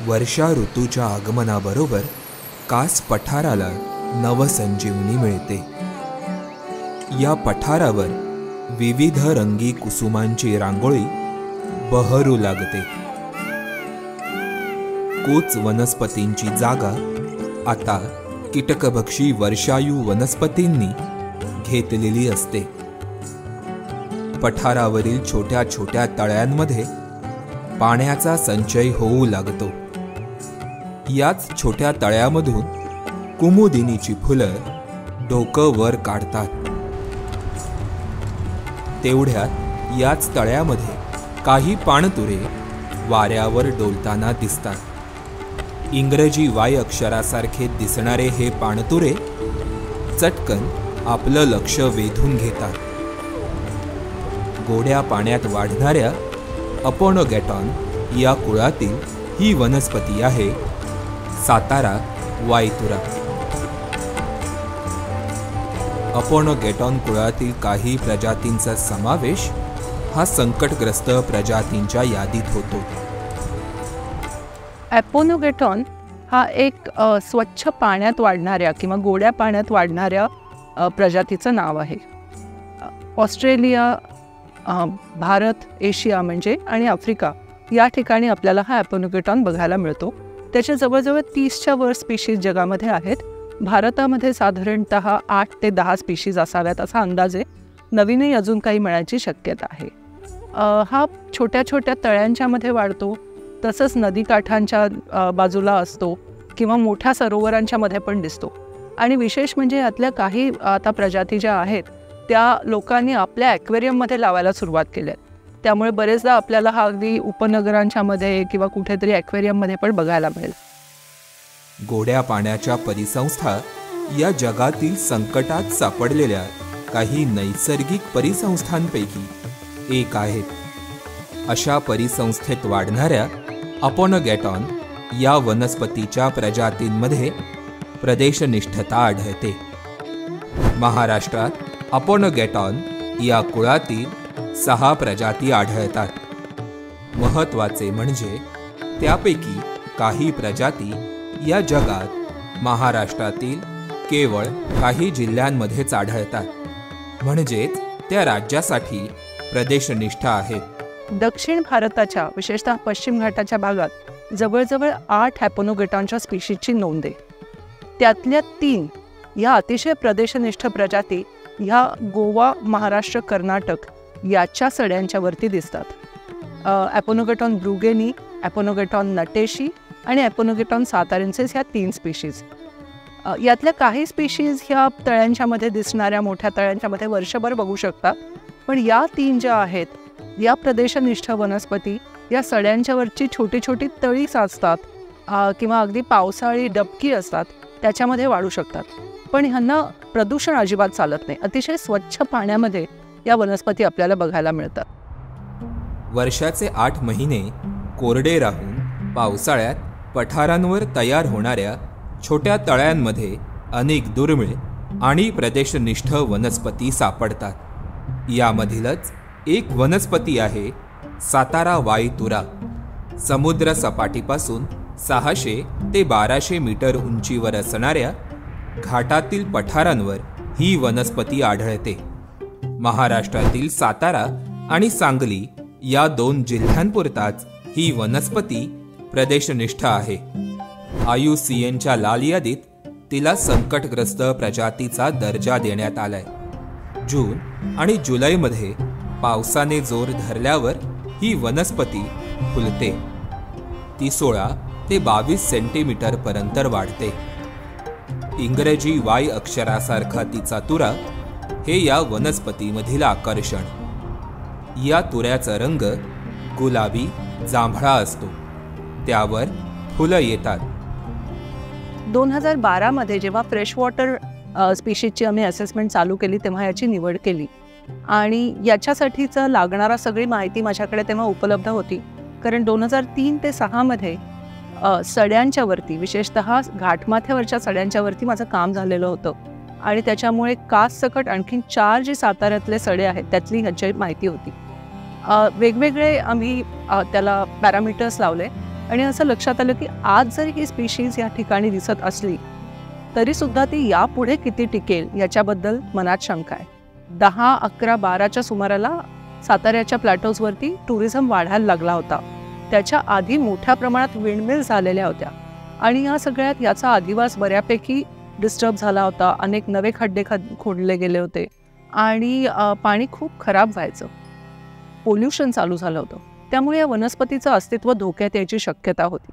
वर्षा ऋतूच्या आगमनाबरोबर कास पठाराला नवसंजीवनी मिळते. या पठारावर विविध रंगी कुसुमांची रांगोळी बहरू लागते. कोच वनस्पतींची जागा आता कीटकभक्षी वर्षायू वनस्पतींनी घेतलेली असते. पठारावरील छोट्या छोट्या तळ्यांमध्ये पाण्याचा संचय होऊ लागतो. याच छोट्या तळ्यामधून कुमुदिनीची फुलं डोकं वर काढतात. तेवढ्यात याच तळ्यामध्ये काही पाणतुरे वाऱ्यावर डोलताना दिसतात. इंग्रजी वाय अक्षरासारखे दिसणारे हे पाणतुरे चटकन आपलं लक्ष वेधून घेतात. गोड्या पाण्यात वाढणाऱ्या अपोनोगॅटॉन या कुळातील ही वनस्पती आहे सातारा वायतुरा. अपोनोगॅटॉन कुळातील काही प्रजातींचा समावेश हा संकटग्रस्त प्रजातींच्या यादीत होतो. ॲपोनोगॅटॉन हा एक स्वच्छ पाण्यात वाढणाऱ्या किंवा गोड्या पाण्यात वाढणाऱ्या प्रजातीचं नाव आहे. ऑस्ट्रेलिया, भारत, एशिया म्हणजे आणि आफ्रिका या ठिकाणी आपल्याला हा ॲपोनोगॅटॉन बघायला मिळतो. त्याच्या जवळजवळ 30च्या वर स्पीशीज जगामध्ये आहेत. भारतामध्ये साधारणतः 8 ते 10 स्पीशीज असाव्यात असा अंदाज आहे. नवीनही अजून काही मिळायची शक्यता आहे. हा छोट्या छोट्या तळ्यांच्या मध्ये वाढतो, तसंच नदीकाठांच्या बाजूला असतो किंवा मोठ्या सरोवरांच्या मध्ये पण दिसतो. आणि विशेष म्हणजे यातल्या काही आता प्रजाती ज्या आहेत त्या लोकांनी आपल्या ॲक्वेरियममध्ये लावायला सुरुवात केली आहे. त्यामुळे बरेचदा आपल्याला हा अगदी उपनगरांच्या मध्ये किंवा कुठेतरी ॲक्वेरियममध्ये पण बघायला मिळेल. गोड्या पाण्याच्या परिसंस्था या जगातील संकटात सापडलेल्या काही नैसर्गिक परिसंस्थांपैकी एक आहेत. अशा परिसंस्थेत वाढणाऱ्या अपोनोगॅटॉन या वनस्पतीच्या प्रजातींमध्ये प्रदेशनिष्ठता आढळते. महाराष्ट्रात अपोनोगॅटॉन या कुळातील 6 प्रजाती आढळतात. महत्त्वाचे म्हणजे त्यापैकी काही प्रजाती या जगात महाराष्ट्रातील केवळ काही जिल्ह्यांमध्येच आढळतात. म्हणजेच त्या राज्यासाठी प्रदेशनिष्ठ आहेत. दक्षिण भारताच्या विशेषतः पश्चिम घाटाच्या भागात जवळजवळ 8 ॲपोनोगॅटॉनच्या स्पीशीजची नोंद आहे. त्यातल्या 3 या अतिशय प्रदेशनिष्ठ प्रजाती ह्या गोवा, महाराष्ट्र, कर्नाटक याच्या सड्यांच्या वरती दिसतात. ॲपोनोगॅटॉन ब्रुगेनी, ॲपोनोगॅटॉन नटेशी आणि ॲपोनोगॅटॉन सातारेन्सिस ह्या 3 स्पीशीज. यातल्या काही स्पीशीज ह्या तळ्यांच्या मध्ये दिसणाऱ्या मोठ्या तळ्यांच्या मध्ये वर्षभर बघू शकतात. पण या 3 ज्या आहेत या प्रदेशनिष्ठ वनस्पती या सड्यांच्या वरची छोटी छोटी तळी साचतात किंवा अगदी पावसाळी डबकी असतात त्याच्यामध्ये वाढू शकतात. पण ह्यांना प्रदूषण अजिबात चालत नाही. अतिशय स्वच्छ पाण्यामध्ये या वनस्पती आपल्याला बघायला मिळतात. वर्षाचे 8 महिने कोरडे राहून पावसाळ्यात पठारांवर तयार होणाऱ्या छोट्या तळ्यांमध्ये अनेक दुर्मिळ आणि प्रदेशनिष्ठ वनस्पती सापडतात. यामधीलच एक वनस्पती आहे सातारा वायतुरा. समुद्र सपाटीपासून 600 ते 1200 मीटर उंचीवर असणाऱ्या घाटातील पठारांवर ही वनस्पती आढळते. महाराष्ट्रातील सातारा आणि सांगली या 2 जिल्ह्यांपुरताच ही वनस्पती प्रदेशनिष्ठ आहे. IUCNच्या लाल यादीत तिला संकटग्रस्त प्रजातीचा दर्जा देण्यात आलाय. जून आणि जुलैमध्ये पावसाने जोर धरल्यावर ही वनस्पती फुलते. ती 16 ते 22 सेंटीमीटर पर्यंत वाढते. इंग्रजी वाय अक्षरासारखा तिचा तुरा हे या वनस्पतीमधील आकर्षण. या तुऱ्याचा रंग गुलाबी जांभळा असतो. त्यावर फुलं येतात. 2012 मध्ये जेव्हा फ्रेश वॉटर स्पीशीजची आम्ही असेसमेंट चालू केली तेव्हा याची निवड केली आणि याच्यासाठीचं लागणारा सगळी माहिती माझ्याकडे तेव्हा उपलब्ध होती. कारण 2003 ते 6 मध्ये सड्यांच्या वरती विशेषतः घाटमाथ्यावरच्या सड्यांच्या वरती माझं काम झालेलं होतं आणि त्याच्यामुळे कास सकट आणखीन 4 जे साताऱ्यातले सडे आहेत त्यातली ह्याची माहिती होती. वेगवेगळे आम्ही त्याला पॅरामीटर्स लावले आणि असं लक्षात आलं की आज जरी ही स्पीशीज या ठिकाणी दिसत असली तरीसुद्धा ती यापुढे किती टिकेल याच्याबद्दल मनात शंका आहे. 10, 11, 12च्या सुमाराला साताऱ्याच्या प्लॅटोजवरती टुरिझम वाढायला लागला होता. त्याच्या आधी मोठ्या प्रमाणात विंडमिल झालेल्या होत्या आणि या सगळ्यात याचा अधिवास बऱ्यापैकी डिस्टर्ब झाला होता. अनेक नवे खड्डे खोदले गेले होते आणि पाणी खूप खराब व्हायचं. पोल्युशन चालू झालं होतं. त्यामुळे या वनस्पतीचं अस्तित्व धोक्यात यायची शक्यता होती.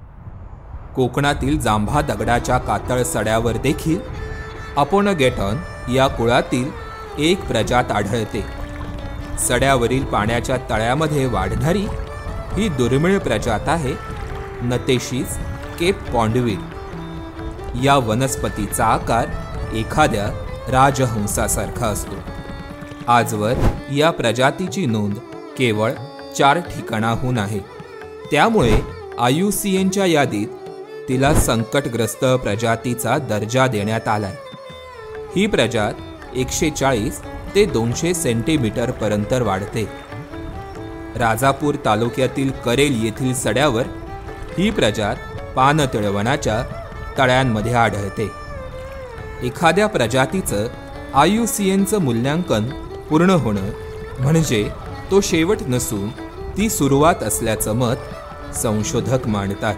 कोकणातील जांभा दगडाच्या कातळ सड्यावर देखील अपोनोगेटॉन या कुळातील एक प्रजात आढळते. सड्यावरील पाण्याच्या तळ्यामध्ये वाढणारी ही दुर्मिळ प्रजात आहे नतेशीस केप पॉन्डविल. या वनस्पतीचा आकार एखाद्या राजहंसासारखा असतो. आजवर या प्रजातीची नोंद केवळ 4 ठिकाणाहून आहे. त्यामुळे IUCNच्या यादीत तिला संकटग्रस्त प्रजातीचा दर्जा देण्यात आलाय. ही प्रजात 140 ते 200 सेंटीमीटर पर्यंत वाढते. राजापूर तालुक्यातील करेल येथील सड्यावर ही प्रजात पानतळवनाच्या तळ्यांमध्ये आढळते. एखाद्या प्रजातीचं IUCNचं मूल्यांकन पूर्ण होणं म्हणजे तो शेवट नसून ती सुरुवात असल्याचं मत संशोधक मांडतात.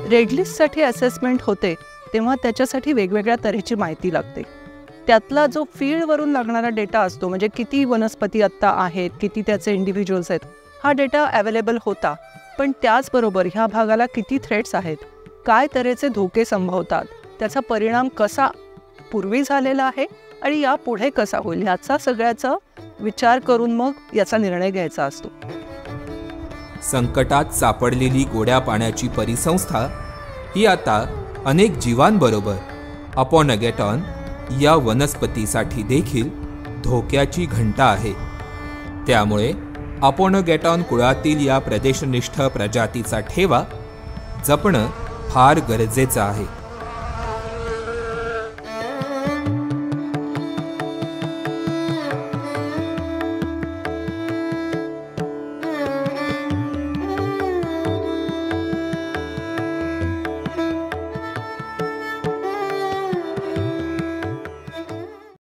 रेड लिस्टसाठी असेसमेंट होते तेव्हा त्याच्यासाठी वेगवेगळ्या तऱ्हेची माहिती लागते. त्यातला जो फील्डवरून लागणारा डेटा असतो म्हणजे किती वनस्पती आत्ता आहेत, किती त्याचे इंडिव्हिज्युअल्स आहेत, हा डेटा अवेलेबल होता. पण त्याचबरोबर ह्या भागाला किती थ्रेट्स आहेत, काय तऱ्हेचे धोके संभवतात, त्याचा परिणाम कसा पूर्वी झालेला आहे आणि यापुढे कसा होईल याचा सगळ्याचा विचार करून मग याचा निर्णय घ्यायचा असतो. संकटात सापडलेली गोड्या पाण्याची परिसंस्था ही आता अनेक जीवांबरोबर अपोनोगेटॉन या वनस्पतीसाठी देखील धोक्याची घंटा आहे. त्यामुळे अपोनोगेटॉन कुळातील या प्रदेशनिष्ठ प्रजातीचा ठेवा जपणं फार गरजेचं आहे.